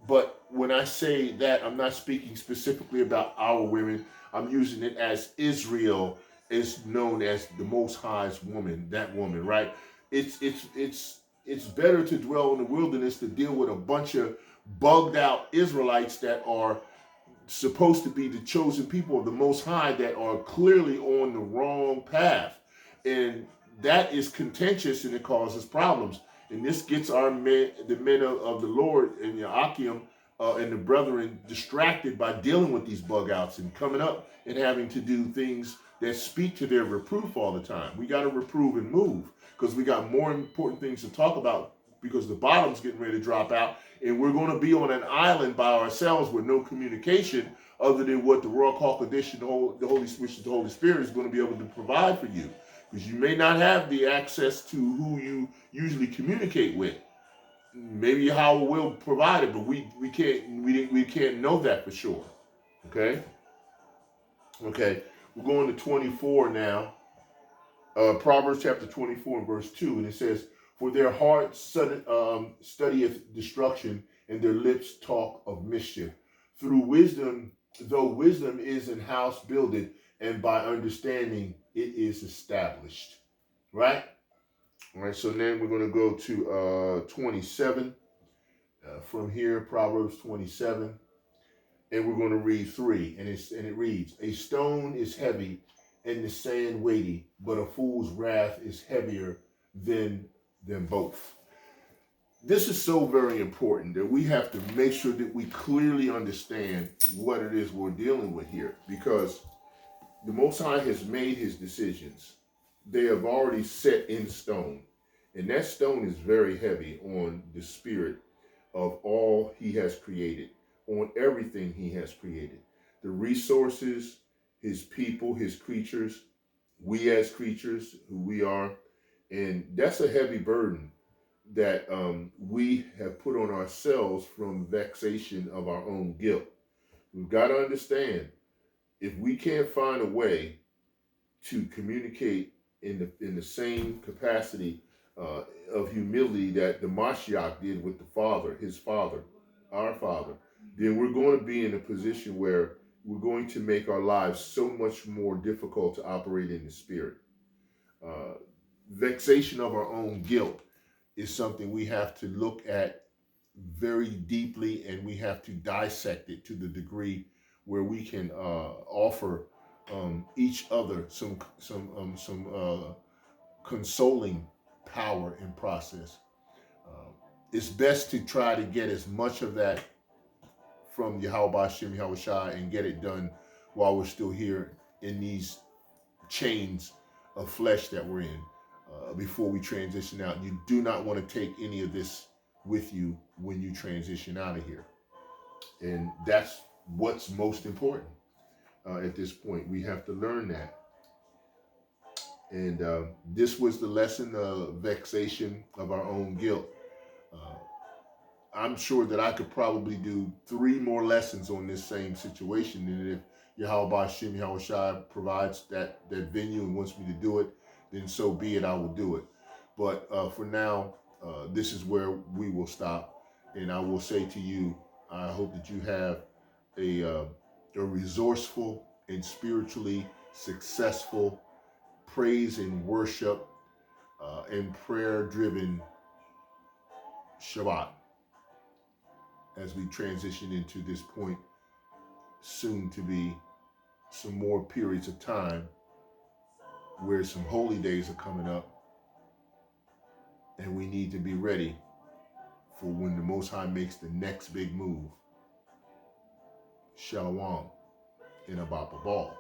But when I say that, I'm not speaking specifically about our women. I'm using it as Israel is known as the Most High's woman, that woman, right? It's better to dwell in the wilderness to deal with a bunch of bugged out Israelites that are supposed to be the chosen people of the Most High that are clearly on the wrong path. And that is contentious and it causes problems. And this gets our men, the men of the Lord and Yahakim and the brethren distracted by dealing with these bug outs and coming up and having to do things that speak to their reproof all the time. We got to reprove and move because we got more important things to talk about because the bottom's getting ready to drop out and we're going to be on an island by ourselves with no communication other than what the YAHWAH Qadash and the Holy Spirit is going to be able to provide for you. Because you may not have the access to who you usually communicate with. Maybe YAHWAH will provide it, but we can't know that for sure. Okay? Okay. We're going to 24 now. Proverbs chapter 24 and verse 2, and it says, for their heart studieth destruction, and their lips talk of mischief. Through wisdom, though wisdom is an house builded, and by understanding it is established. Right? All right, so then we're going to go to 27. From here, Proverbs 27. And we're going to read 3. And it reads, a stone is heavy, and the sand weighty, but a fool's wrath is heavier than both. This is so very important that we have to make sure that we clearly understand what it is we're dealing with here, because the Most High has made his decisions. They have already set in stone, and that stone is very heavy on the spirit of all he has created, on everything he has created, the resources, his people, his creatures, we as creatures who we are. And that's a heavy burden that we have put on ourselves from vexation of our own guilt. We've got to understand, if we can't find a way to communicate in the same capacity of humility that the Mashiach did with the Father, his Father, our Father, then we're going to be in a position where we're going to make our lives so much more difficult to operate in the Spirit. Vexation of our own guilt is something we have to look at very deeply, and we have to dissect it to the degree where we can offer each other some consoling power and process. It's best to try to get as much of that from YAHAWASHI, YAHAWASHI, and get it done while we're still here in these chains of flesh that we're in before we transition out. You do not want to take any of this with you when you transition out of here. And that's what's most important at this point. We have to learn that. And this was the lesson of vexation of our own guilt. Uh, I'm sure that I could probably do 3 more lessons on this same situation. And if YAHAWASHI, YAHAWASHI provides that venue and wants me to do it, then so be it, I will do it. But for now, this is where we will stop. And I will say to you, I hope that you have a resourceful and spiritually successful praise and worship and prayer-driven Shabbat as we transition into this point, soon to be some more periods of time where some holy days are coming up, and we need to be ready for when the Most High makes the next big move. Shalom in a Baba Ball.